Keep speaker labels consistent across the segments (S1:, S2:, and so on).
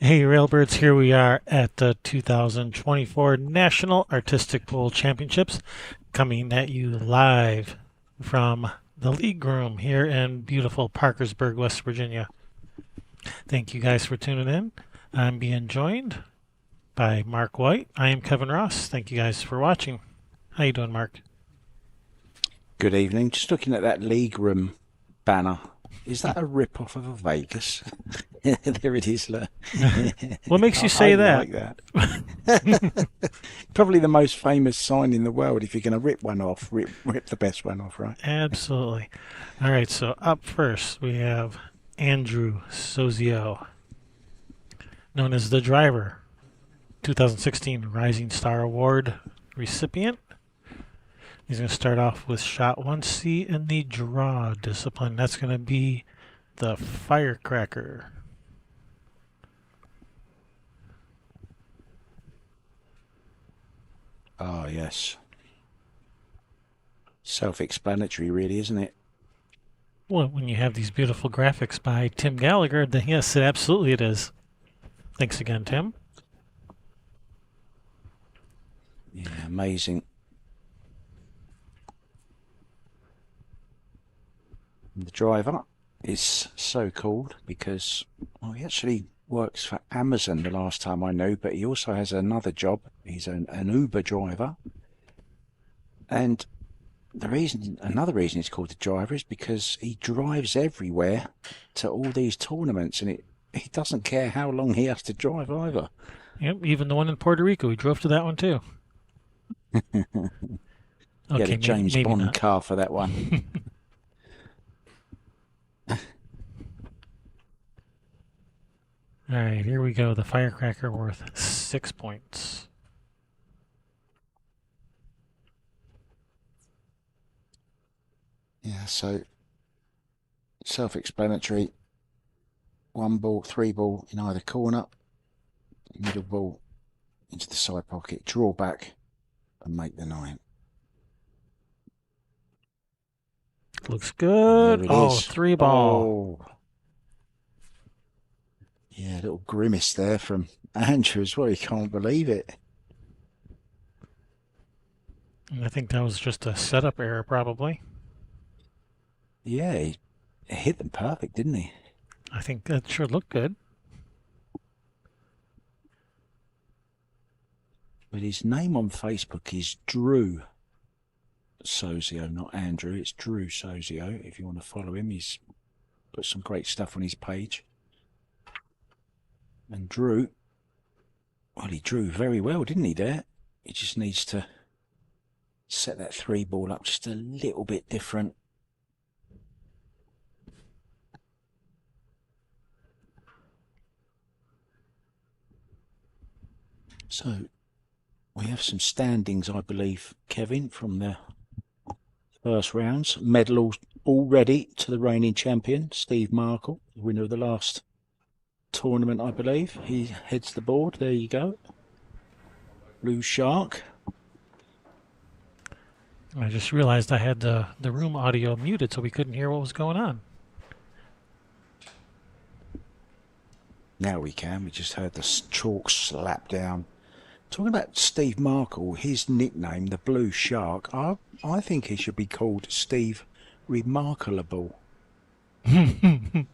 S1: Hey, Railbirds, here we are at the 2024 National Artistic Pool Championships, coming at you live from the league room here in beautiful Parkersburg, West Virginia. Thank you guys for tuning in. I'm being joined by Mark White. I am Kevin Ross. Thank you guys for watching. How you doing, Mark?
S2: Good evening. Just looking at that league room banner. Is that a rip-off of a Vegas? There it is. Look.
S1: What makes you
S2: I
S1: say that?
S2: like that. Probably the most famous sign in the world. If you're going to rip one off, rip the best one off, right?
S1: Absolutely. All right, so up first we have Andrew Sozio, known as the driver, 2016 Rising Star Award recipient. He's going to start off with shot 1C in the draw discipline. That's going to be the firecracker.
S2: Oh, yes. Self-explanatory, really, isn't it?
S1: Well, when you have these beautiful graphics by Tim Gallagher, then yes, absolutely it is. Thanks again, Tim.
S2: Yeah, amazing. The driver is so called because he actually works for Amazon the last time I knew, but he also has another job. He's an Uber driver. And another reason he's called the driver is because he drives everywhere to all these tournaments, and he doesn't care how long he has to drive either.
S1: Yep, even the one in Puerto Rico, we drove to that one too.
S2: He had
S1: Okay,
S2: a
S1: maybe,
S2: James
S1: maybe
S2: Bond
S1: not.
S2: car for that one.
S1: All right, here we go. The firecracker worth 6 points.
S2: Yeah, so self-explanatory. One ball, three ball in either corner, middle ball into the side pocket, draw back and make the nine.
S1: Looks
S2: And
S1: good.
S2: there it
S1: Oh,
S2: is.
S1: three ball.
S2: Oh, yeah, a little grimace there from Andrew as well. He can't believe it.
S1: And I think that was just a setup error, probably.
S2: Yeah, he hit them perfect, didn't he?
S1: I think that sure looked good.
S2: But his name on Facebook is Drew Sozio, not Andrew. It's Drew Sozio. If you want to follow him, he's put some great stuff on his page. And Drew, well, he drew very well, didn't he, there? He just needs to set that three ball up just a little bit different. So we have some standings, I believe, Kevin, from the first rounds. Medal already to the reigning champion, Steve Markle, winner of the last tournament, I believe. He heads the board. There you go. Blue Shark.
S1: I just realized I had the room audio muted so we couldn't hear what was going on.
S2: Now we can. We just heard the chalk slap down. Talking about Steve Markle, his nickname, the Blue Shark, I think he should be called Steve Remarkable.
S1: I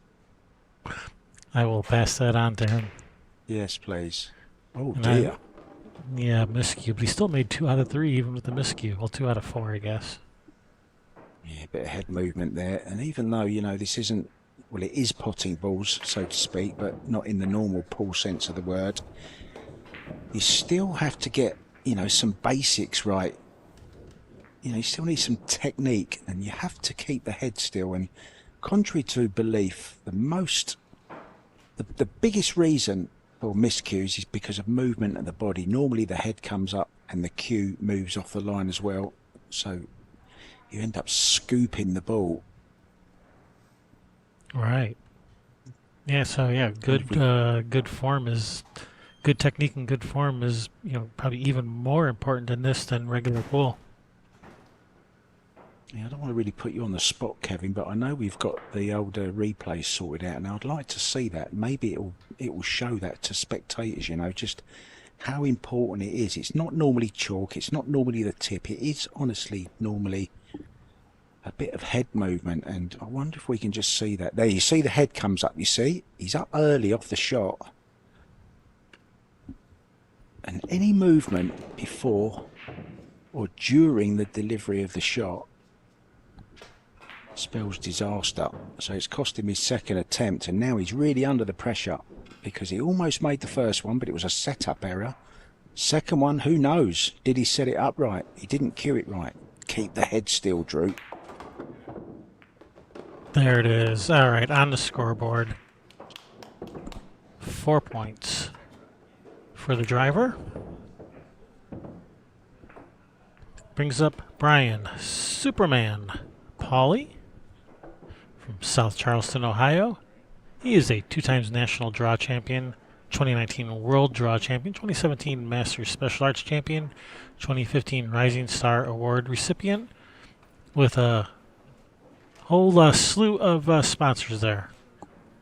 S1: will pass that on to him.
S2: Yes, please. Oh
S1: And
S2: dear.
S1: yeah, miscue, but he still made 2 out of 3 even with the miscue. Well, 2 out of 4, I guess.
S2: Yeah, a bit of head movement there. And even though, this isn't, well, it is potting balls, so to speak, but not in the normal pool sense of the word, you still have to get, some basics right. You still need some technique, and you have to keep the head still. And contrary to belief, the biggest reason for miscues is because of movement of the body. Normally the head comes up and the cue moves off the line as well. So you end up scooping the ball.
S1: Right. Yeah, so yeah, good form is good technique and good form is, probably even more important in this than regular pool.
S2: I don't want to really put you on the spot, Kevin, but I know we've got the older replays sorted out, and I'd like to see that. Maybe it will show that to spectators, you know, just how important it is. It's not normally chalk, it's not normally the tip, it is honestly normally a bit of head movement, and I wonder if we can just see that. There, you see the head comes up, you see? He's up early off the shot. And any movement before or during the delivery of the shot spells disaster. So it's cost him his second attempt, and now he's really under the pressure because he almost made the first one, but it was a setup error. Second one, who knows? Did he set it up right? He didn't cue it right. Keep the head still, Drew.
S1: There it is. All right, on the scoreboard. 4 points for the driver. Brings up Brian Superman Pauley from South Charleston, Ohio. He is a 2 times national draw champion, 2019 World Draw Champion, 2017 Masters Special Arts Champion, 2015 Rising Star Award recipient, with a whole slew of sponsors there.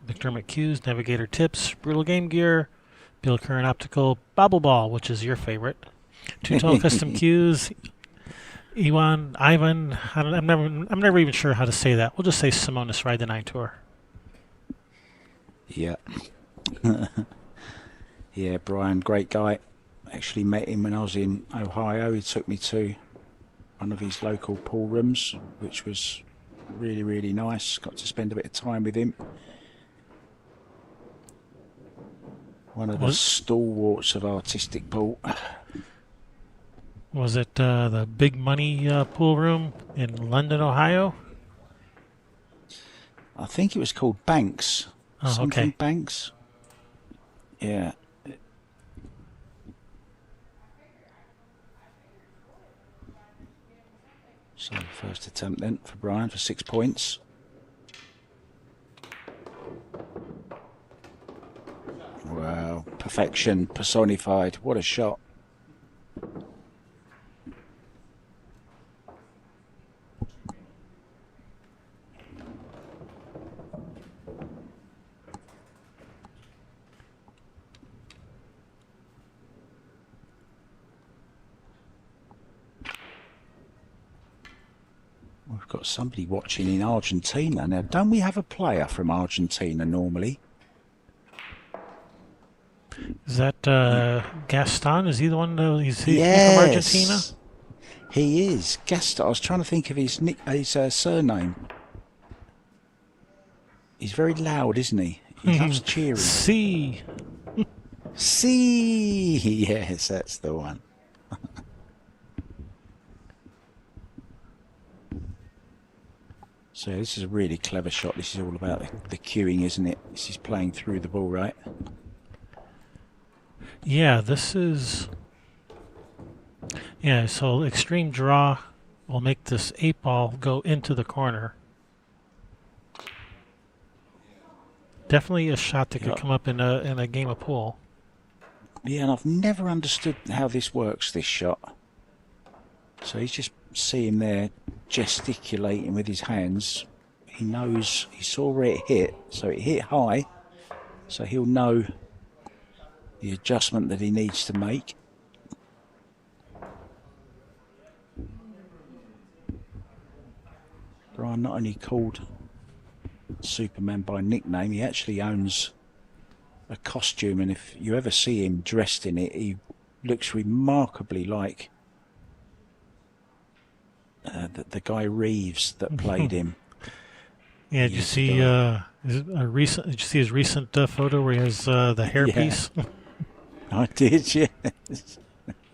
S1: McDermott Cues, Navigator Tips, Brutal Game Gear, Bill Curran Optical, Bobble Ball, which is your favorite, 212 Custom Cues, Ivan, I'm never even sure how to say that. We'll just say Simonis Ride the 9 Tour.
S2: Yeah. Yeah, Brian, great guy. Actually met him when I was in Ohio. He took me to one of his local pool rooms, which was really, really nice. Got to spend a bit of time with him. One of the stalwarts of artistic pool.
S1: Was it the Big Money pool room in London, Ohio?
S2: I think it was called Banks.
S1: Oh,
S2: Something
S1: okay.
S2: Banks. Yeah. So first attempt then for Brian for 6 points. Wow, perfection personified. What a shot. We've got somebody watching in Argentina. Now, don't we have a player from Argentina normally?
S1: Is that Gaston? Is he the one? He's from
S2: Yes,
S1: Argentina?
S2: he is. Gaston. I was trying to think of his surname. He's very loud, isn't he? He loves cheering.
S1: See.
S2: See, yes, that's the one. So this is a really clever shot. This is all about the cueing, isn't it? This is playing through the ball, right?
S1: Yeah, this is... Yeah, so extreme draw will make this 8-ball go into the corner. Definitely a shot that could come up in a game of pool.
S2: Yeah, and I've never understood how this works, this shot. So he's just see him there gesticulating with his hands. He knows, he saw where it hit, so it hit high, so he'll know the adjustment that he needs to make. Brian not only called Superman by nickname, he actually owns a costume, and if you ever see him dressed in it, he looks remarkably like the guy Reeves that played him.
S1: Yeah, did you see did you see his recent photo where he has the hairpiece?
S2: Yeah. I did, yes.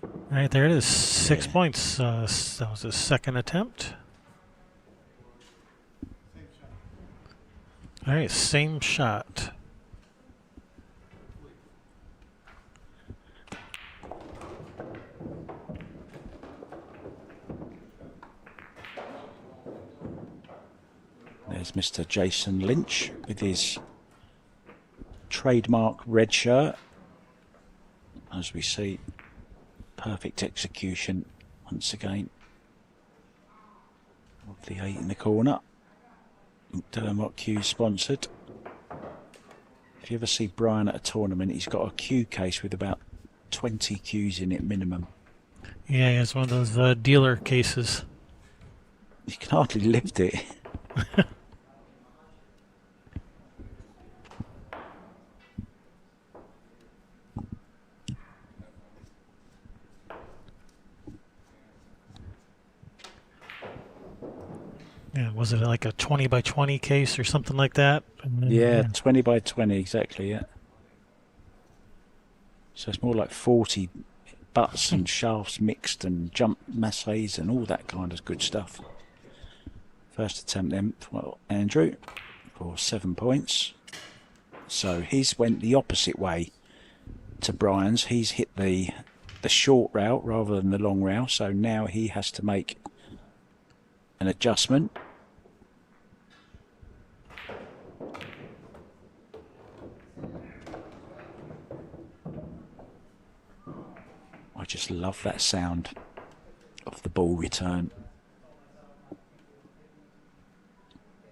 S1: All right, there it is. 6 points. That was his second attempt. All right, same shot.
S2: There's Mr. Jason Lynch with his trademark red shirt. As we see, perfect execution once again. of the 8 in the corner. Dermot Q sponsored. If you ever see Brian at a tournament, he's got a cue case with about 20 cues in it minimum.
S1: Yeah, it's one of those dealer cases.
S2: You can hardly lift it.
S1: Yeah, was it like a 20 by 20 case or something like that? And then,
S2: Yeah, 20 by 20, exactly, yeah. So it's more like 40 butts and shafts mixed and jump massays and all that kind of good stuff. First attempt then for Andrew for 7 points. So his went the opposite way to Brian's. He's hit the short route rather than the long route, so now he has to make an adjustment. I just love that sound of the ball return.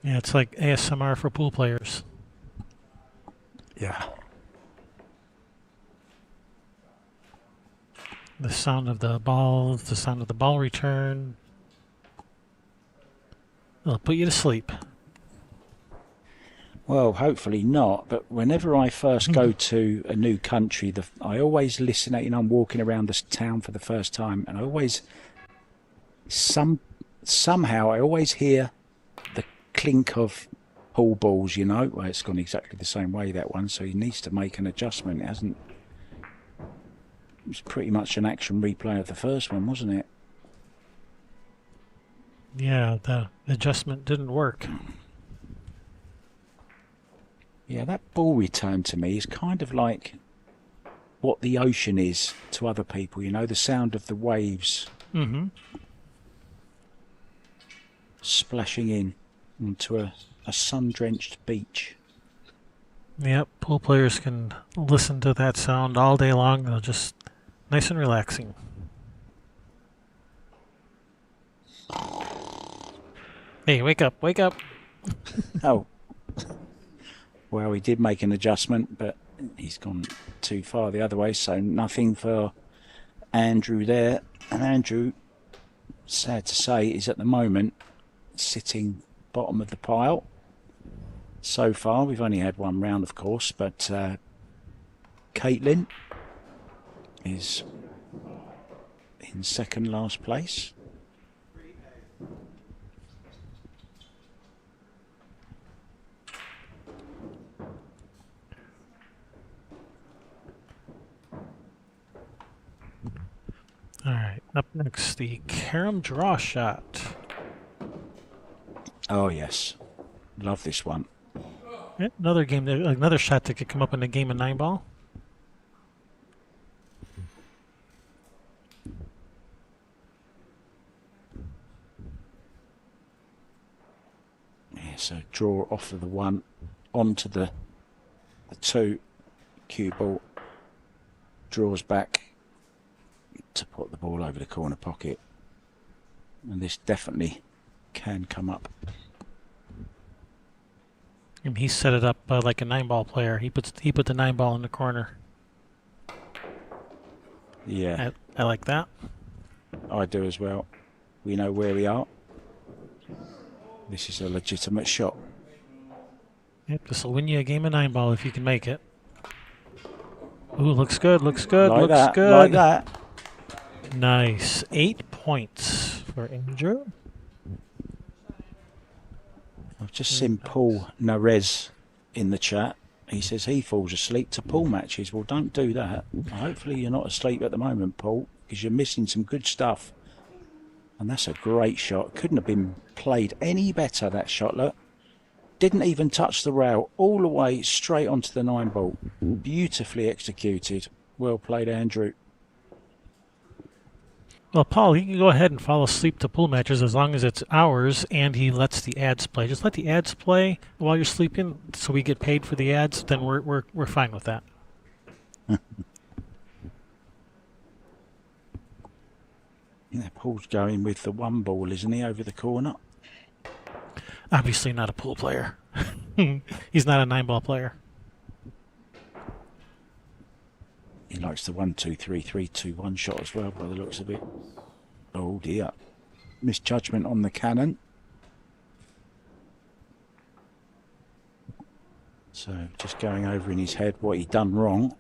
S1: yeah, it's like ASMR for pool players.
S2: Yeah.
S1: The sound of the ball, the sound of the ball return. It'll put you to sleep.
S2: Well, hopefully not, but whenever I first go to a new country, I always listen at, I'm walking around this town for the first time, and I always, somehow I always hear the clink of pool balls, Well, it's gone exactly the same way, that one, so he needs to make an adjustment. It was pretty much an action replay of the first one, wasn't it?
S1: Yeah, the adjustment didn't work.
S2: Yeah, that ball return to me is kind of like what the ocean is to other people, the sound of the waves splashing in onto a sun-drenched beach.
S1: Yep, pool players can listen to that sound all day long. They'll just nice and relaxing. Hey, wake up, wake up.
S2: Oh. Well, he did make an adjustment, but he's gone too far the other way, so nothing for Andrew there. And Andrew, sad to say, is at the moment sitting bottom of the pile. So far, we've only had one round, of course, but Caitlin is in second last place.
S1: All right, up next, the carom draw shot.
S2: Oh, yes. Love this one.
S1: Yeah, another game, another shot that could come up in a game of 9-ball.
S2: Yeah, so draw off of the 1 onto the 2. Cue ball draws back to put the ball over the corner pocket, and this definitely can come up.
S1: And he set it up like a 9-ball player. He put the 9-ball in the corner.
S2: Yeah,
S1: I like that.
S2: I do as well. We know where we are. This is a legitimate shot.
S1: Yep, this will win you a game of 9-ball if you can make it. Ooh, looks good, looks good,
S2: Like
S1: looks
S2: that,
S1: good.
S2: like that.
S1: Nice. 8 points for Andrew.
S2: I've just seen Paul Narez in the chat. He says he falls asleep to pool matches. Well, don't do that. Hopefully you're not asleep at the moment, Paul, because you're missing some good stuff. And that's a great shot. Couldn't have been played any better, that shot. Look. Didn't even touch the rail. All the way straight onto the 9-ball. Beautifully executed. Well played, Andrew.
S1: Well, Paul, you can go ahead and fall asleep to pool matches as long as it's ours and he lets the ads play. Just let the ads play while you're sleeping so we get paid for the ads, then we're fine with that.
S2: Yeah, Paul's going with the 1 ball, isn't he, over the corner?
S1: Obviously not a pool player. He's not a 9-ball player.
S2: He likes the 1-2-3-3-2-1 shot as well, by the looks of it. Oh dear. Misjudgment on the cannon. So just going over in his head what he'd done wrong.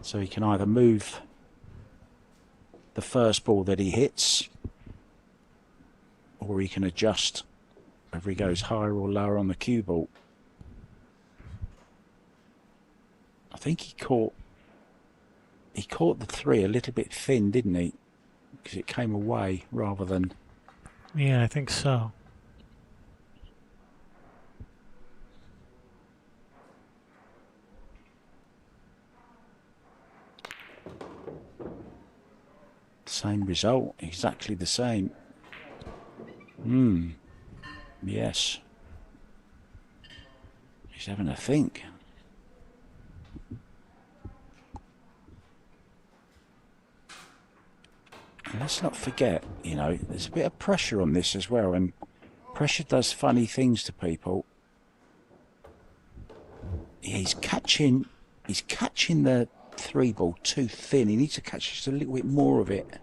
S2: So he can either move the first ball that he hits, or he can adjust whether he goes higher or lower on the cue ball. I think he caught the 3 a little bit thin, didn't he? Because it came away rather than...
S1: Yeah, I think so.
S2: Same result, exactly the same. Yes. He's having a think. And let's not forget, you know, there's a bit of pressure on this as well, and pressure does funny things to people. He's catching the 3 ball too thin. He needs to catch just a little bit more of it.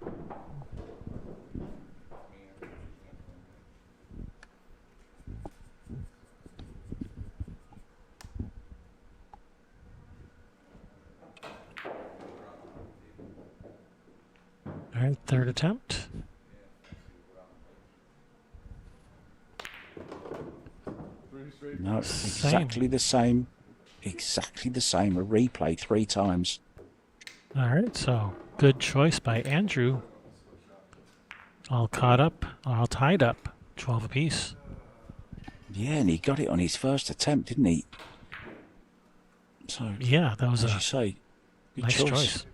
S1: All right, third attempt.
S2: No, exactly the same. Exactly the same. A replay 3 times.
S1: All right, so good choice by Andrew. All caught up, all tied up, 12 apiece.
S2: Yeah, and he got it on his first attempt, didn't he? So
S1: yeah, that was
S2: as you say, good
S1: nice choice.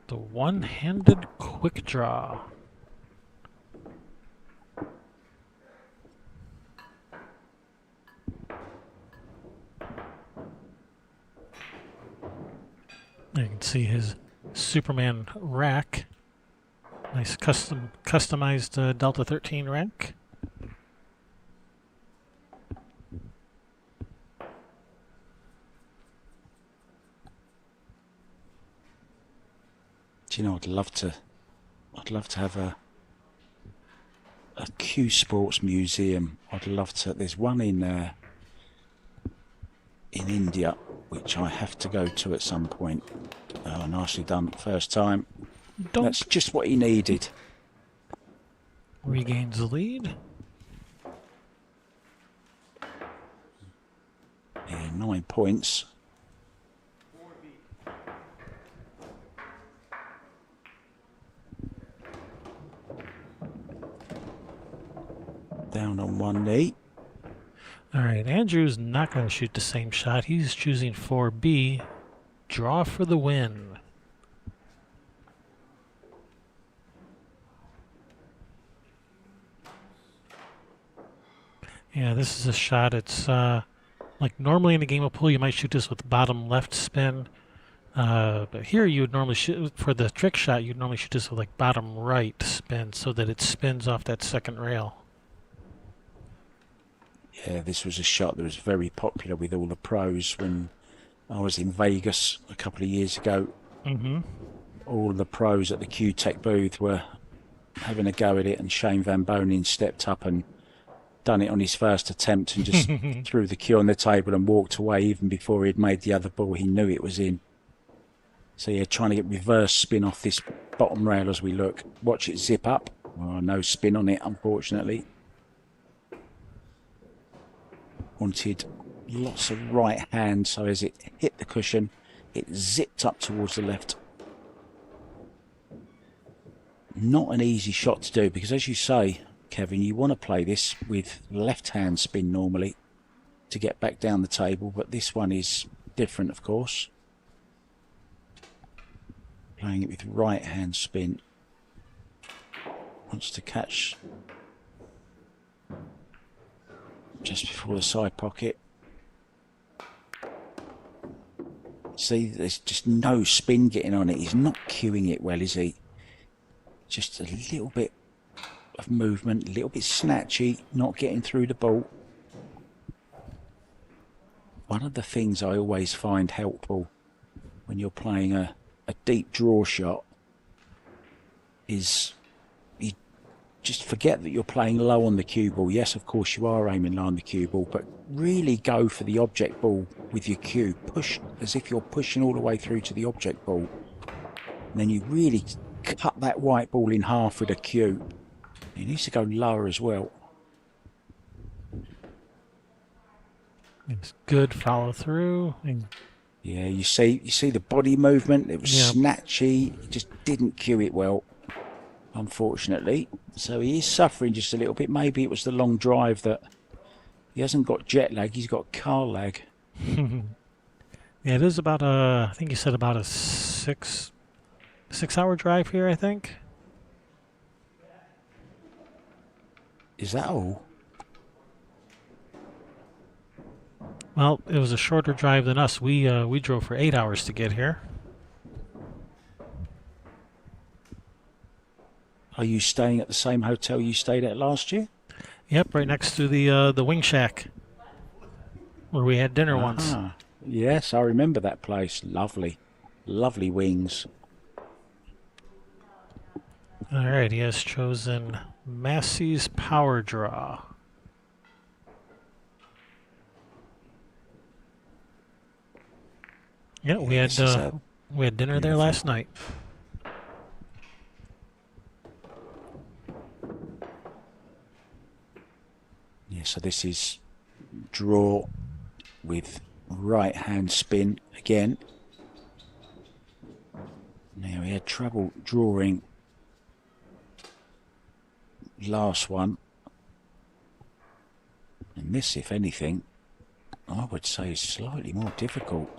S1: The one-handed quick draw. You can see his Superman rack. Nice customized Delta 13 rack.
S2: Do you know, I'd love to have a Q Sports museum. I'd love to. There's one in India, which I have to go to at some point. Oh, nicely done, first time. That's just what he needed.
S1: Regains the lead.
S2: Yeah, 9 points. Down on one knee.
S1: All right, Andrew's not going to shoot the same shot. He's choosing 4B. Draw for the win. Yeah, this is a shot. It's like normally in a game of pool, you might shoot this with bottom left spin. But here you would normally shoot, for the trick shot, you'd normally shoot this with like bottom right spin so that it spins off that second rail.
S2: Yeah, this was a shot that was very popular with all the pros when I was in Vegas a couple of years ago. All the pros at the Q-Tech booth were having a go at it, and Shane Van Bonen stepped up and done it on his first attempt and just threw the cue on the table and walked away even before he'd made the other ball. He knew it was in. So yeah, trying to get reverse spin off this bottom rail as we look. Watch it zip up. Well, no spin on it, unfortunately. Wanted lots of right hand, so as it hit the cushion, it zipped up towards the left. Not an easy shot to do, because as you say, Kevin, you want to play this with left hand spin normally to get back down the table, but this one is different, of course. Playing it with right hand spin. Wants to catch just before the side pocket. See, there's just no spin getting on it. He's not cueing it well, is he? Just a little bit of movement, a little bit snatchy, not getting through the ball. One of the things I always find helpful when you're playing a deep draw shot is you just forget that you're playing low on the cue ball. Yes, of course you are aiming low on the cue ball, but really go for the object ball with your cue. Push as if you're pushing all the way through to the object ball. And then you really cut that white ball in half with a cue. It needs to go lower as well.
S1: It's good follow through.
S2: Yeah, you see the body movement. It was snatchy. He just didn't cue it well, unfortunately. So he is suffering just a little bit. Maybe it was the long drive that he hasn't got jet lag. He's got car lag.
S1: Yeah, it is about I think you said about a 6-hour drive here, I think.
S2: Is that all?
S1: Well, it was a shorter drive than us. We drove for 8 hours to get here.
S2: Are you staying at the same hotel you stayed at last year?
S1: Yep, right next to the Wing Shack, where we had dinner once.
S2: Yes, I remember that place. Lovely, lovely wings.
S1: All right, he has chosen Massey's Power Draw. Yeah, we had dinner there last night.
S2: Yeah, so this is draw with right hand spin again. Now we had trouble drawing last one. And this, if anything, I would say is slightly more difficult.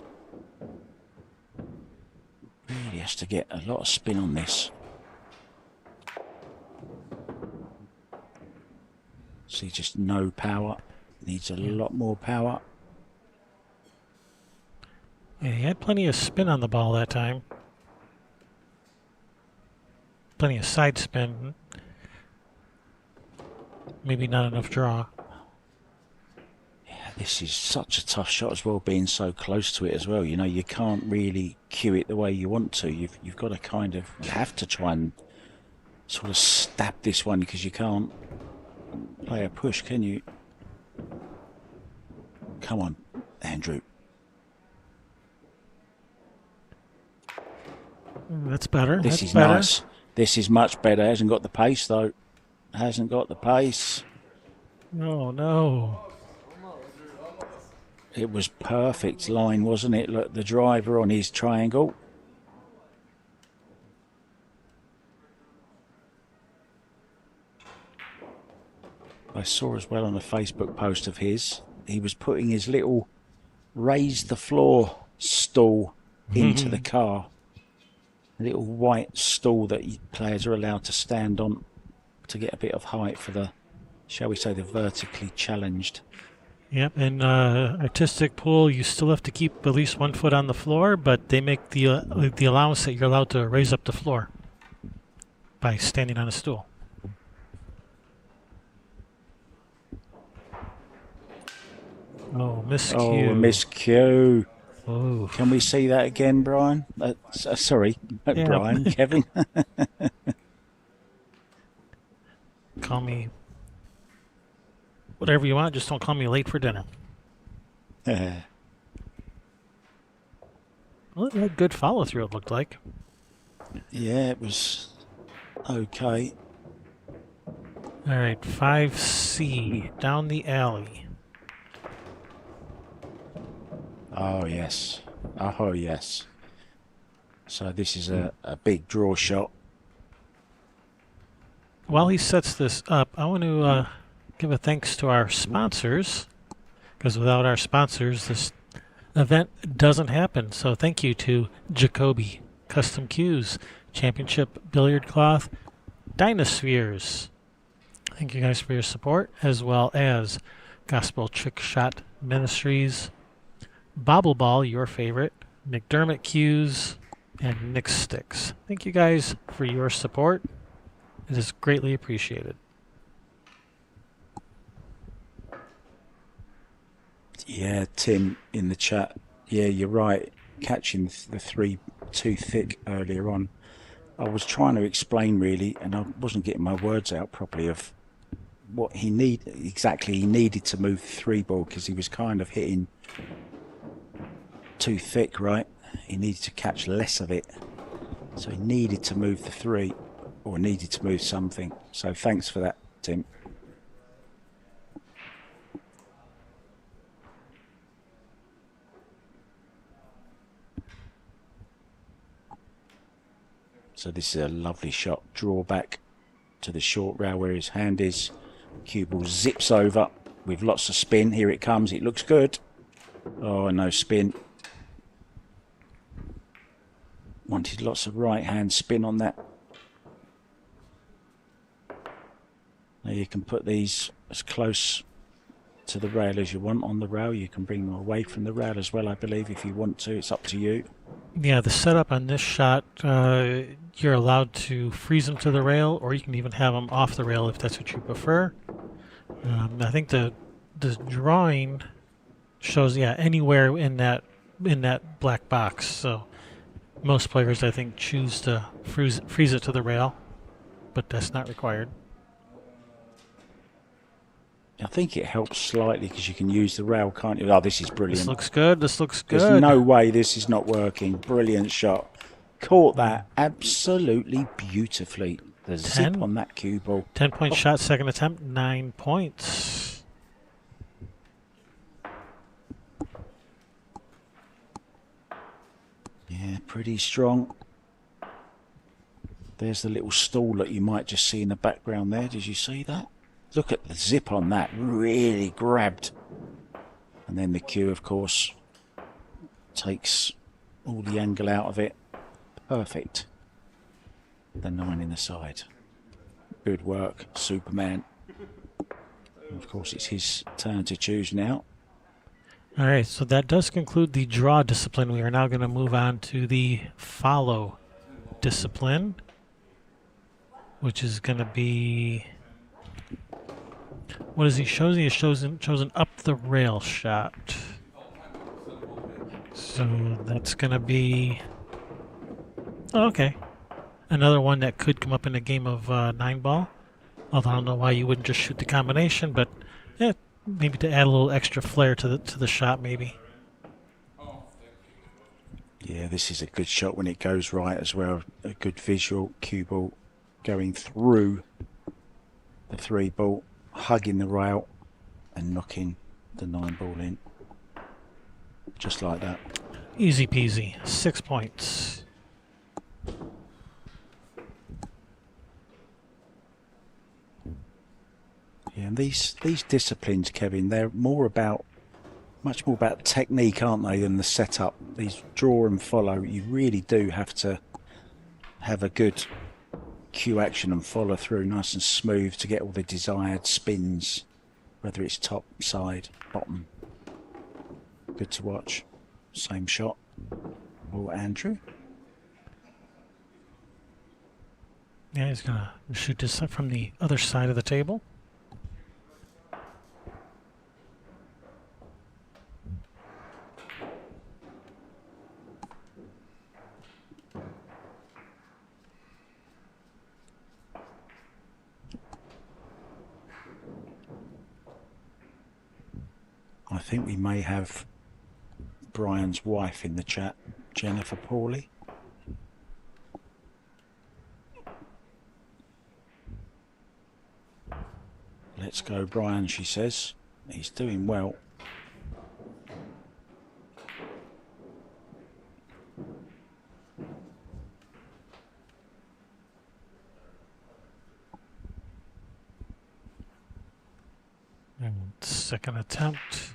S2: Really has to get a lot of spin on this. See, just no power. Needs a lot more power.
S1: Yeah, he had plenty of spin on the ball that time. Plenty of side spin. Maybe not enough draw.
S2: Yeah, this is such a tough shot as well, being so close to it as well. You know, you can't really cue it the way you want to. You've got to kind of, you have to try and sort of stab this one because you can't play a push, can you? Come on, Andrew.
S1: That's better.
S2: This is nice. This is much better. Hasn't got the pace though. Hasn't got the pace.
S1: Oh no.
S2: It was perfect line, wasn't it? Look, the driver on his triangle. I saw as well on a Facebook post of his, he was putting his little raise the floor stool into the car. A little white stool that players are allowed to stand on to get a bit of height for the, shall we say, the vertically challenged.
S1: Yep, and artistic pool, you still have to keep at least 1 foot on the floor, but they make the allowance that you're allowed to raise up the floor by standing on a stool. Oh, miscue.
S2: Oh, miscue.
S1: Oh.
S2: Can we see that again, Brian? Sorry,
S1: Yeah.
S2: Brian, Kevin.
S1: Call me whatever you want, just don't call me late for dinner. Well, it had good follow through, it looked like.
S2: Yeah, it was okay.
S1: All right, 5C, down the alley.
S2: Oh, yes. Oh, yes. So this is a big draw shot.
S1: While he sets this up, I want to give a thanks to our sponsors, because without our sponsors, this event doesn't happen. So thank you to Jacoby Custom Cues, Championship Billiard Cloth, Dynaspheres. Thank you guys for your support, as well as Gospel Trick Shot Ministries, Bobble Ball, your favorite, McDermott Cues, and Nick Sticks. Thank you guys for your support. It is greatly appreciated.
S2: Yeah, Tim in the chat. Yeah, you're right. Catching the three too thick earlier on. I was trying to explain really, and I wasn't getting my words out properly of what he needed to move the three ball, because he was kind of hitting too thick, right? He needed to catch less of it, so he needed to move the three, or needed to move something. So thanks for that, Tim. So this is a lovely shot. Draw back to the short rail where his hand is. Cue ball zips over with lots of spin. Here it comes. It looks good. Oh, no spin. Wanted lots of right hand spin on that. Now you can put these as close to the rail as you want on the rail. You can bring them away from the rail as well, I believe, if you want to. It's up to you.
S1: Yeah, the setup on this shot, you're allowed to freeze them to the rail, or you can even have them off the rail if that's what you prefer. I think the drawing shows, yeah, anywhere in that black box. So most players, I think, choose to freeze it to the rail, but that's not required.
S2: I think it helps slightly because you can use the rail, can't you? Oh, this is brilliant.
S1: This looks good. This looks good.
S2: There's no way this is not working. Brilliant shot. Caught that absolutely beautifully. The zip on that cue ball.
S1: 10-point shot, second attempt, 9 points.
S2: Yeah, pretty strong. There's the little stall that you might just see in the background there. Did you see that? Look at the zip on that. Really grabbed. And then the cue, of course, takes all the angle out of it. Perfect. The 9 in the side. Good work, Superman. And of course, it's his turn to choose now.
S1: All right, so that does conclude the draw discipline. We are now going to move on to the follow discipline, which is going to be... What is he chosen? He has chosen up the rail shot. So that's going to be... Oh, okay. Another one that could come up in a game of 9-ball. Although I don't know why you wouldn't just shoot the combination, but yeah, maybe to add a little extra flair to the shot, maybe.
S2: Yeah, this is a good shot when it goes right as well. A good visual. Cue ball going through the 3 ball, hugging the rail and knocking the 9 ball in. Just like that.
S1: Easy peasy. 6 points.
S2: Yeah, and these disciplines, Kevin, they're much more about technique, aren't they, than the setup. These draw and follow, you really do have to have a good cue action and follow through nice and smooth to get all the desired spins, whether it's top, side, bottom. Good to watch. Same shot. Oh, Andrew.
S1: Yeah, he's going to shoot this from the other side of the table.
S2: I think we may have Brian's wife in the chat, Jennifer Pauley. Let's go, Brian, she says. He's doing well.
S1: And second attempt.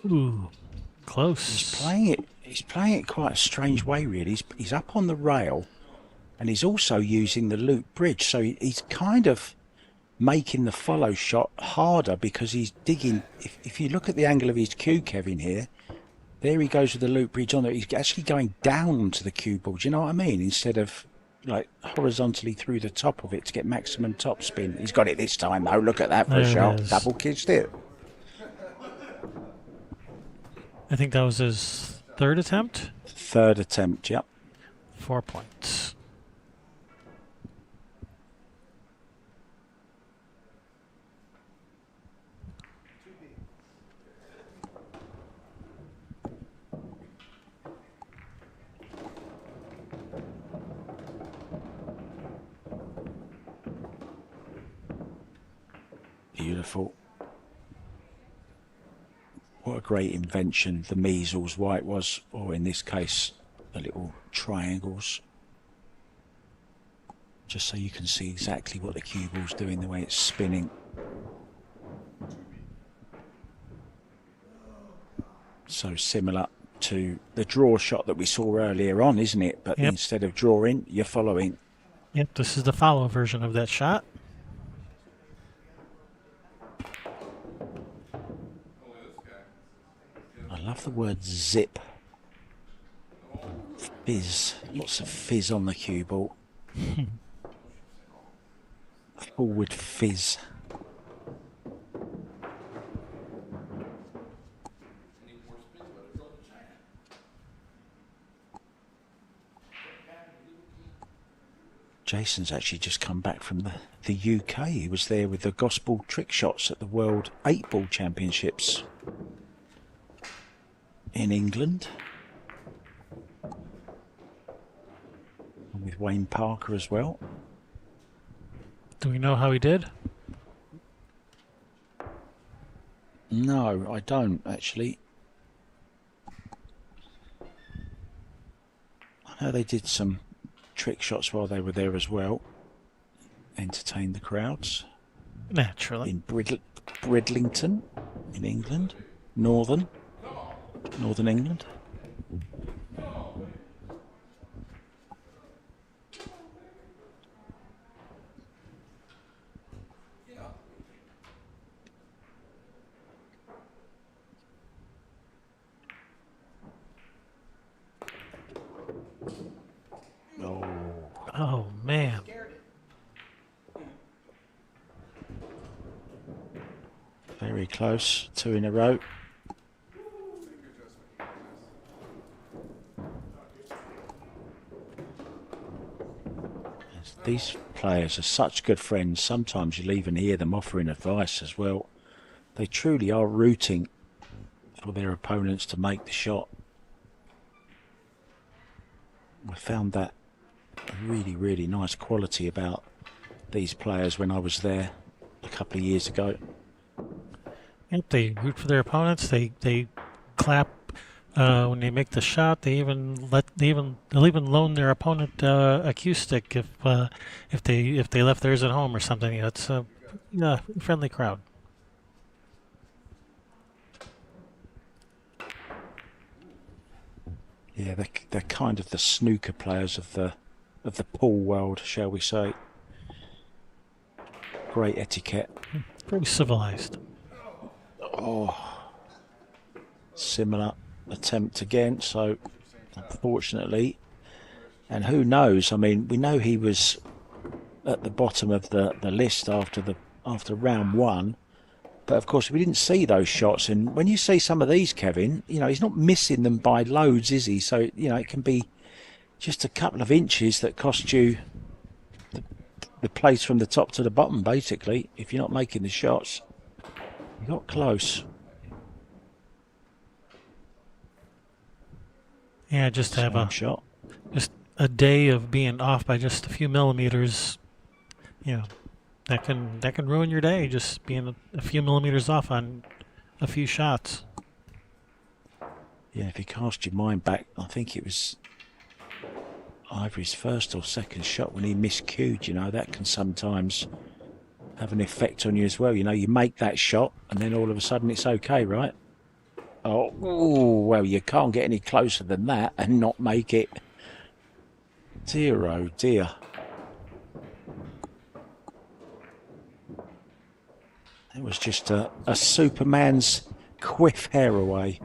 S1: Ooh, close.
S2: He's playing it quite a strange way, really. He's up on the rail, and he's also using the loop bridge. So he's kind of making the follow shot harder because he's digging. If you look at the angle of his cue, Kevin, here, there he goes with the loop bridge on there. He's actually going down to the cue ball. Do you know what I mean? Instead of like horizontally through the top of it to get maximum top spin. He's got it this time though. Look at that for a shot. Double kissed it.
S1: I think that was his third attempt.
S2: Third attempt, yep.
S1: 4 points.
S2: Beautiful. What a great invention the measles white was, or in this case, the little triangles. Just so you can see exactly what the cue ball's doing, the way it's spinning. So similar to the draw shot that we saw earlier on, isn't it? But instead of drawing, you're following.
S1: Yep, this is the follow version of that shot.
S2: I love the word zip. Fizz. Lots of fizz on the cue ball. Forward fizz. Jason's actually just come back from the UK. He was there with the gospel trick shots at the World 8-Ball Championships in England. And with Wayne Parker as well.
S1: Do we know how he did?
S2: No, I don't actually. I know they did some trick shots while they were there as well. Entertained the crowds.
S1: Naturally.
S2: In Bridlington in England. Northern England.
S1: Oh, man.
S2: Very close. 2 in a row. These players are such good friends. Sometimes you'll even hear them offering advice as well. They truly are rooting for their opponents to make the shot. I found that a really, really nice quality about these players when I was there a couple of years ago.
S1: Yep, they root for their opponents. They clap when they make the shot. They'll even loan their opponent a cue stick if they left theirs at home or something. You know, it's a friendly crowd.
S2: Yeah, they're kind of the snooker players of the pool world, shall we say. Great etiquette.
S1: Very civilized.
S2: Oh, similar attempt again. So, unfortunately, and who knows? I mean, we know he was at the bottom of the list after round 1, but of course we didn't see those shots. And when you see some of these, Kevin, you know he's not missing them by loads, is he? So you know it can be just a couple of inches that cost you the place from the top to the bottom, basically, if you're not making the shots. You got close.
S1: Yeah, just to have
S2: shot.
S1: Just a day of being off by just a few millimeters. You know, that can ruin your day. Just being a few millimeters off on a few shots.
S2: Yeah, if you cast your mind back, I think it was Ivory's first or second shot when he miscued. You know, that can sometimes have an effect on you as well. You know, you make that shot and then all of a sudden it's okay, right? Oh, well, you can't get any closer than that and not make it. Dear, oh dear. just a Superman's quiff hair away.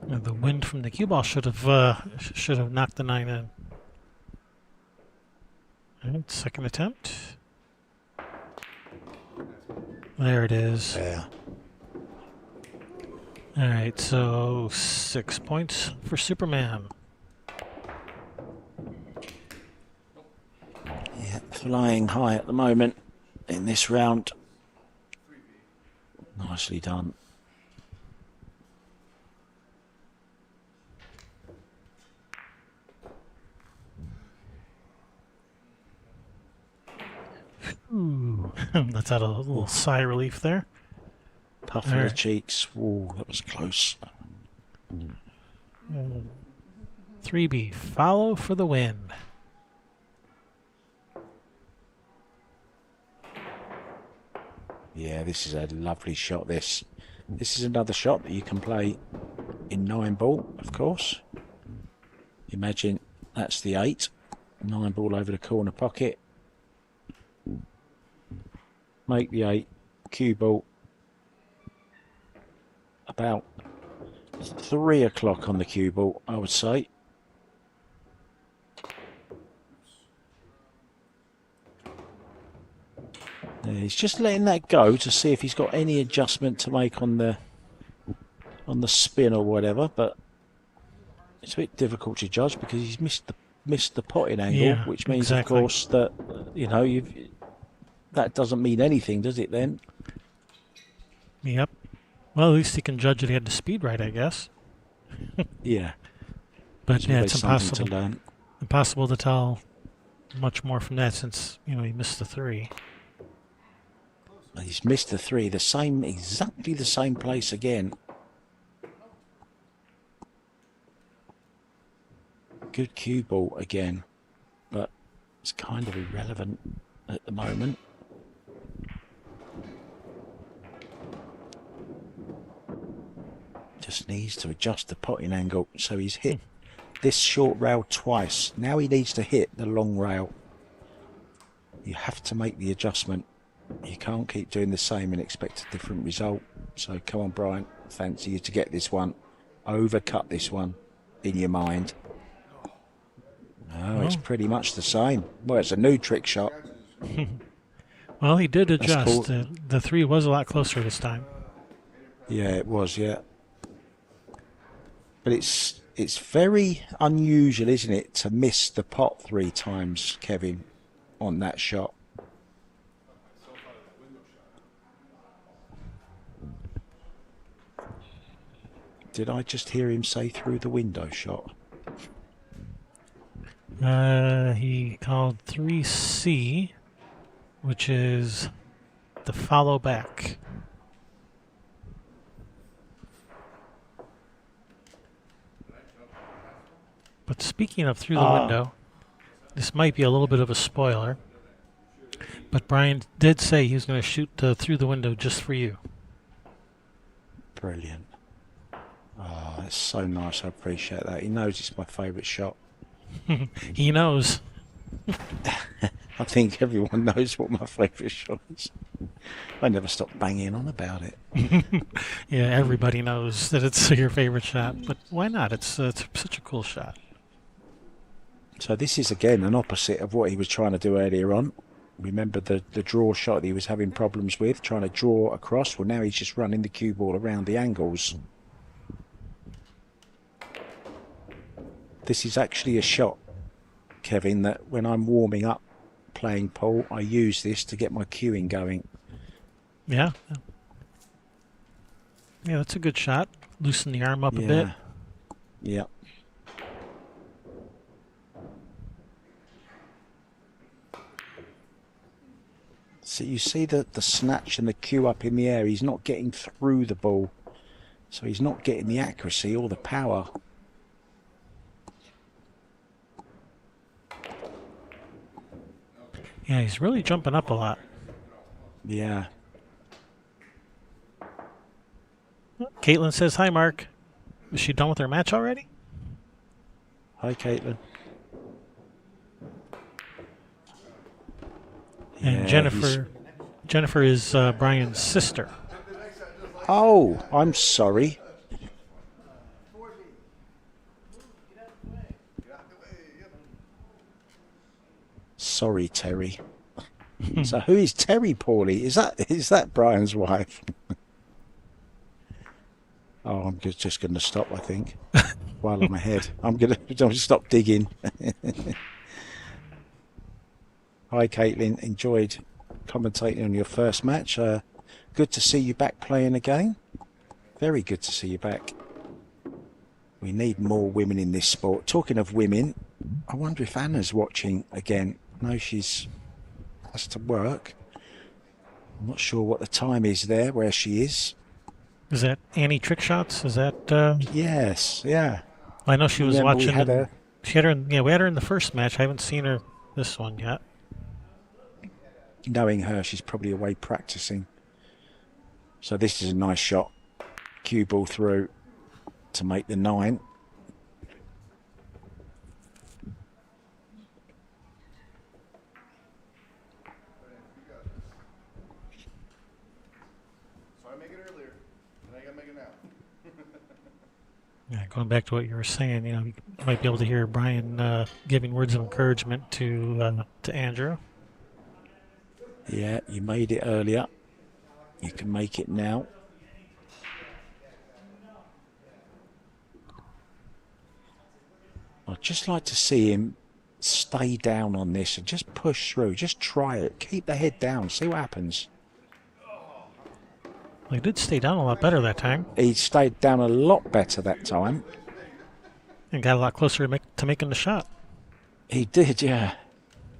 S1: The wind from the cue ball should have knocked the 9 in. All right, second attempt. There it is.
S2: Yeah.
S1: All right, so 6 points for Superman.
S2: Yeah, flying high at the moment in this round. Nicely done.
S1: Ooh, let's add a little sigh of relief there.
S2: Puff of the cheeks. Whoa, that was close.
S1: 3B, follow for the win.
S2: Yeah, this is a lovely shot, this. This is another shot that you can play in 9-ball, of course. Imagine that's the 8. 9-ball over the corner pocket. Make the 8. Cue ball. About 3 o'clock on the cue ball, I would say. He's just letting that go to see if he's got any adjustment to make on the spin or whatever, but it's a bit difficult to judge because he's missed the potting angle, which means, of course, that that doesn't mean anything, does it? Then?
S1: Yep. Well, at least he can judge that he had the speed right, I guess.
S2: Yeah.
S1: But yeah, it's impossible to tell much more from that since he missed the 3.
S2: He's missed the 3, exactly the same place again. Good cue ball again, but it's kind of irrelevant at the moment. Just needs to adjust the potting angle, so he's hit this short rail twice. Now he needs to hit the long rail. You have to make the adjustment. You can't keep doing the same and expect a different result. So come on, Brian, fancy you to get this one. Overcut this one in your mind. No, it's pretty much the same. Well, it's a new trick shot.
S1: Well, he did adjust. The 3 was a lot closer this time.
S2: Yeah, it was, yeah. But it's very unusual, isn't it, to miss the pot 3 times, Kevin, on that shot. Did I just hear him say through the window shot?
S1: He called 3C, which is the follow back. But speaking of through the window, this might be a little bit of a spoiler, but Brian did say he was going to shoot through the window just for you.
S2: Brilliant. Oh, that's so nice. I appreciate that. He knows it's my favourite shot.
S1: He knows.
S2: I think everyone knows what my favourite shot is. I never stop banging on about it.
S1: Yeah, everybody knows that it's your favourite shot, but why not? It's such a cool shot.
S2: So this is, again, an opposite of what he was trying to do earlier on. Remember the draw shot that he was having problems with, trying to draw across? Well, now he's just running the cue ball around the angles. This is actually a shot, Kevin, that when I'm warming up playing pool, I use this to get my cueing going.
S1: Yeah. Yeah, that's a good shot. Loosen the arm up a bit.
S2: Yeah. So you see the snatch and the cue up in the air. He's not getting through the ball. So he's not getting the accuracy or the power.
S1: Yeah, he's really jumping up a lot.
S2: Yeah.
S1: Caitlin says, hi, Mark. Is she done with her match already?
S2: Hi, Caitlin.
S1: And
S2: Yeah, he's...
S1: Jennifer is Brian's sister.
S2: Oh, I'm sorry. Sorry, Terry. So who is Terry, Pauley? Is that Brian's wife? Oh, I'm just going to stop, I think, while I'm ahead. I'm going to stop digging. Hi, Caitlin. Enjoyed commentating on your first match. Good to see you back playing again. Very good to see you back. We need more women in this sport. Talking of women, I wonder if Anna's watching again. No, she's has to work. I'm not sure what the time is there, where she is.
S1: Is that Annie Trick Shots? Is that?
S2: Yes, yeah.
S1: I know she was
S2: Remember we
S1: watching.
S2: had her.
S1: She had her. Yeah, we had her in the first match. I haven't seen her this one yet.
S2: Knowing her, she's probably away practicing. So this is a nice shot. Cue ball through to make the 9.
S1: Yeah, going back to what you were saying, you might be able to hear Brian giving words of encouragement to Andrew.
S2: Yeah, you made it earlier. You can make it now. I'd just like to see him stay down on this and just push through. Just try it. Keep the head down. See what happens.
S1: Well, he did stay down a lot better that time.
S2: He stayed down a lot better that time.
S1: And got a lot closer to making the shot.
S2: He did, yeah.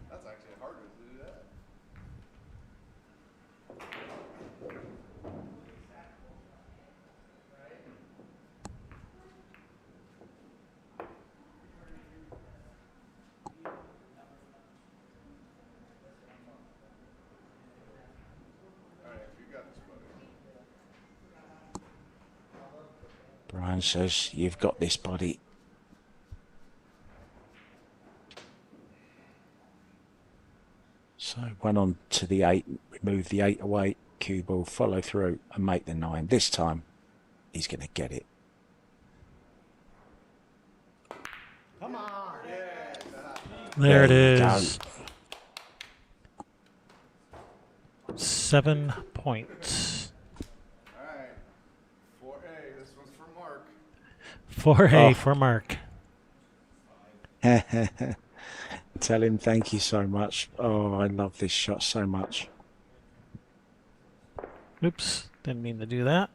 S3: That's actually harder to do that.
S2: Brian says, you've got this, buddy. So went on to the 8, remove the 8 away, cue ball, follow through and make the 9. This time, he's going to get it.
S3: Come on. Yeah.
S1: There it
S2: you
S1: is. 7 points.
S3: All right. 4A. This one's for Mark.
S1: 4A for Mark.
S2: Tell him thank you so much. Oh, I love this shot so much.
S1: Oops, didn't mean to do that.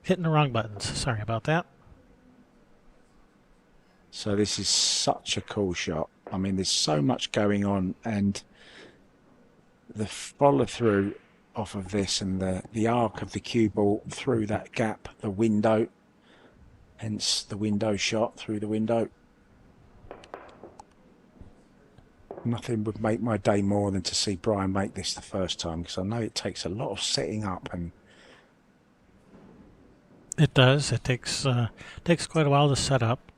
S1: Hitting the wrong buttons. Sorry about that.
S2: So this is such a cool shot. I mean, there's so much going on, and the follow through off of this and the arc of the cue ball through that gap, the window, hence the window shot through the window. Nothing would make my day more than to see Brian make this the first time, because I know it takes a lot of setting up, and
S1: It does. It takes quite a while to set up,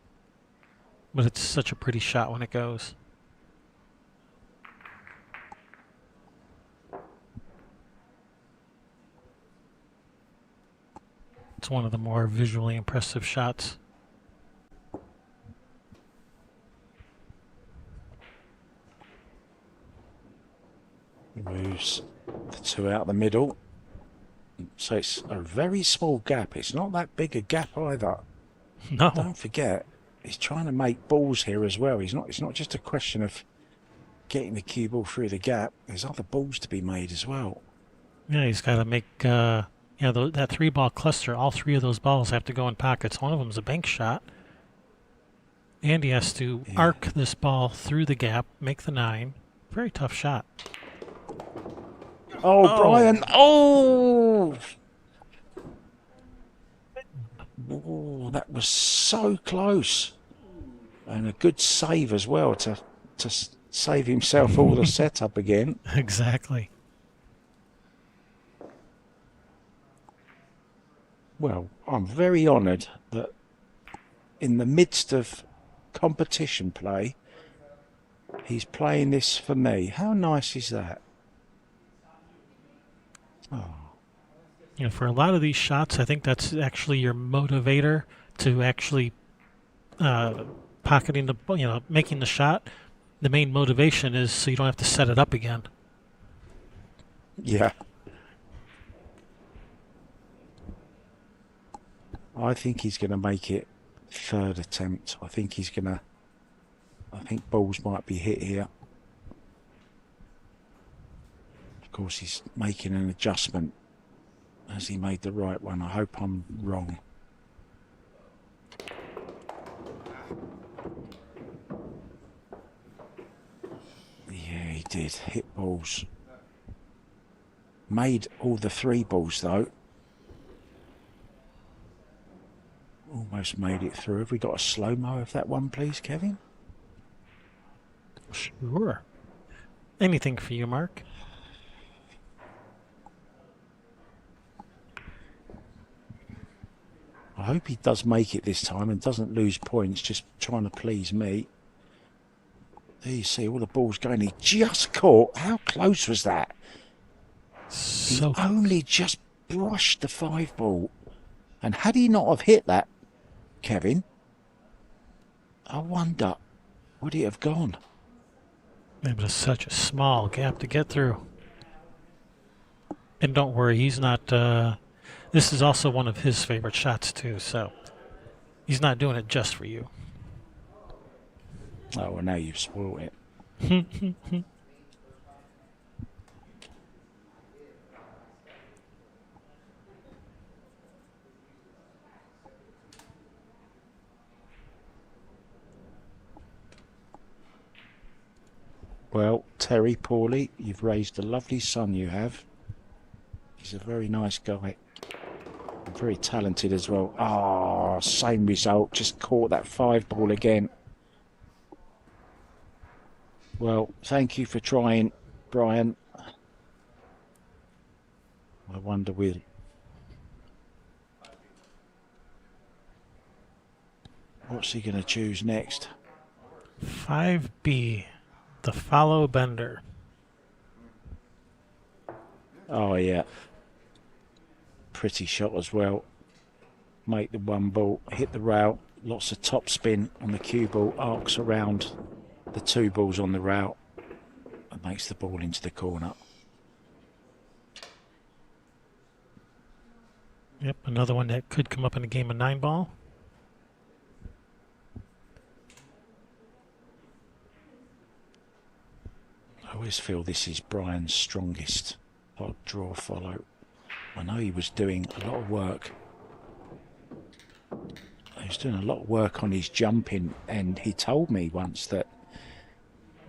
S1: but it's such a pretty shot when it goes. It's one of the more visually impressive shots.
S2: moves the 2 out the middle. So it's a very small gap. It's not that big a gap either.
S1: No.
S2: Don't forget, he's trying to make balls here as well. It's not just a question of getting the cue ball through the gap. There's other balls to be made as well.
S1: Yeah, he's got to make that 3-ball cluster. All 3 of those balls have to go in pockets. One of them's a bank shot. And he has to arc this ball through the gap, make the 9. Very tough shot.
S2: Oh, Brian! Oh! Oh, that was so close, and a good save as well to save himself all the setup again.
S1: Exactly.
S2: Well, I'm very honoured that in the midst of competition play, he's playing this for me. How nice is that? Oh,
S1: You know, for a lot of these shots, I think that's actually your motivator to actually uh, pocketing the, making the shot. The main motivation is so you don't have to set it up again.
S2: yeah. I think he's going to make it third attempt. I think balls might be hit here. Of course, he's making an adjustment. Has he made the right one? I hope I'm wrong. Yeah, he did. Hit balls. Made all the 3 balls, though. Almost made it through. Have we got a slow-mo of that one, please, Kevin?
S1: Sure. Anything for you, Mark?
S2: I hope he does make it this time and doesn't lose points just trying to please me. There you see all the balls going. He just caught. How close was that?
S1: So
S2: he only just brushed the 5 ball. And had he not have hit that, Kevin, I wonder, would he have gone?
S1: it was such a small gap to get through. And don't worry, he's not. This is also one of his favorite shots too, so he's not doing it just for you.
S2: Oh, well, now you've spoiled it. Well, Terry, Pauley, you've raised a lovely son, you have. He's a very nice guy. Very talented as well. Ah, same result. Just caught that 5 ball again. Well, thank you for trying, Brian. I wonder what's he going to choose next?
S1: 5B, the follow bender.
S2: Oh, yeah. Pretty shot as well. Make the 1 ball, hit the rail. Lots of top spin on the cue ball. Arcs around the 2 balls on the rail. And makes the ball into the corner.
S1: Yep, another one that could come up in a game of 9-ball.
S2: I always feel this is Brian's strongest hot draw follow. I know he was doing a lot of work. He was doing a lot of work on his jumping, and he told me once that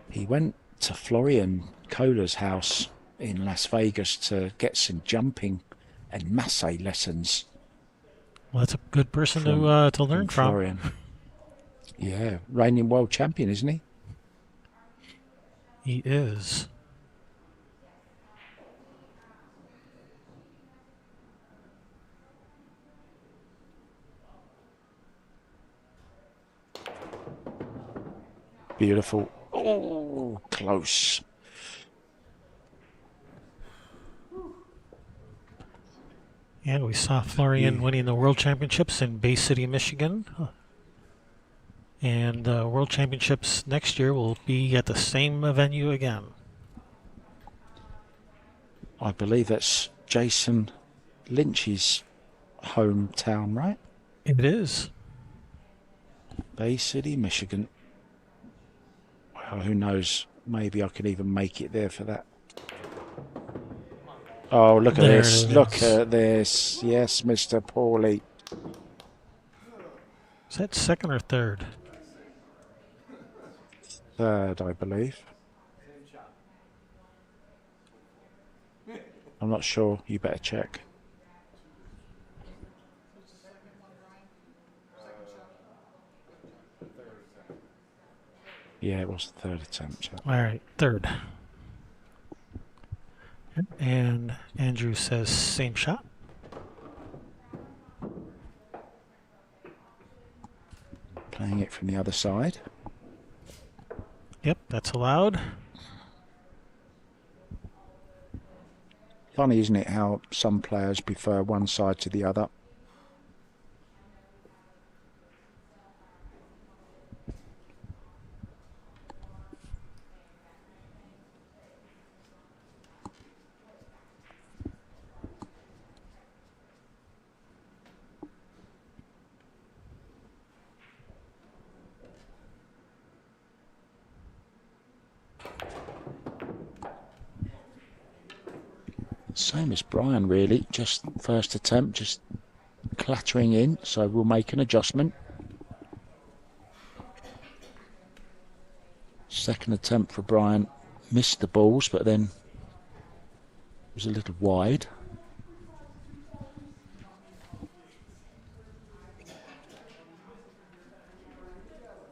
S2: he went to Florian Kohler's house in Las Vegas to get some jumping and masse lessons.
S1: Well, that's a good person to learn from.
S2: Florian. Yeah, reigning world champion, isn't he?
S1: He is.
S2: Beautiful. Oh, close.
S1: Yeah, we saw Florian winning the World Championships in Bay City, Michigan. And World Championships next year will be at the same venue again.
S2: I believe that's Jason Lynch's hometown, right?
S1: It is.
S2: Bay City, Michigan. Well, who knows? Maybe I can even make it there for that. Oh, look at this. Look at this. Yes, Mr. Pauley.
S1: Is that second or third?
S2: Third, I believe. I'm not sure. You better check. Yeah, it was the third attempt.
S1: All right, third. And Andrew says same shot.
S2: Playing it from the other side.
S1: Yep, that's allowed.
S2: Funny, isn't it, how some players prefer one side to the other? Same as Brian, really. Just first attempt, just clattering in. So we'll make an adjustment. Second attempt for Brian. Missed the balls, but then was a little wide.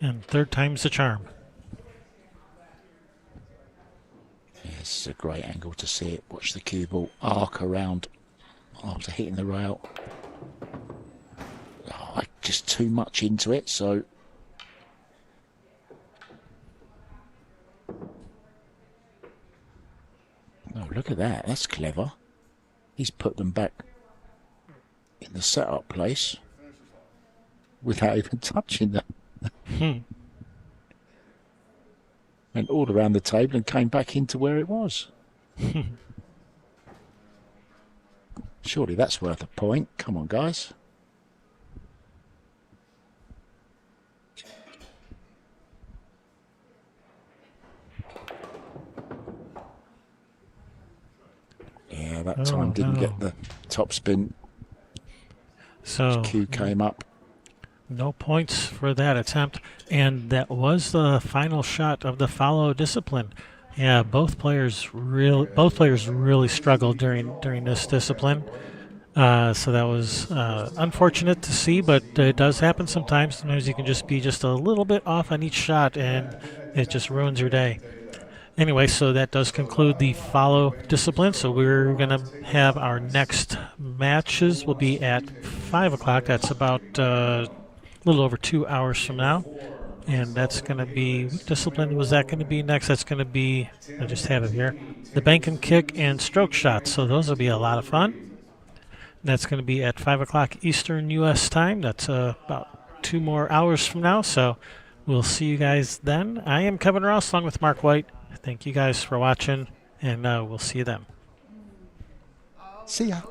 S1: And third time's the charm.
S2: Yeah, this is a great angle to see it. Watch the cue ball arc around after hitting the rail. Oh, just too much into it, so... Oh, look at that. That's clever. He's put them back in the setup place without even touching them. Went all around the table and came back into where it was. Surely that's worth a point. Come on, guys. Yeah, that time didn't get the top spin.
S1: So
S2: Cue came up.
S1: no points for that attempt, and that was the final shot of the follow discipline. Yeah, both players really struggled during this discipline. So that was unfortunate to see, but it does happen sometimes. Sometimes you can just be just a little bit off on each shot, and it just ruins your day. Anyway, so that does conclude the follow discipline. So we're going to have our next matches will be at 5 o'clock. That's about a little over 2 hours from now. And that's going to be, what discipline was that going to be next? That's going to be, I just have it here, the bank and kick and stroke shots. So those will be a lot of fun. That's going to be at 5 o'clock Eastern U.S. time. That's about 2 more hours from now. So we'll see you guys then. I am Kevin Ross along with Mark White. Thank you guys for watching, and we'll see you then.
S2: See ya.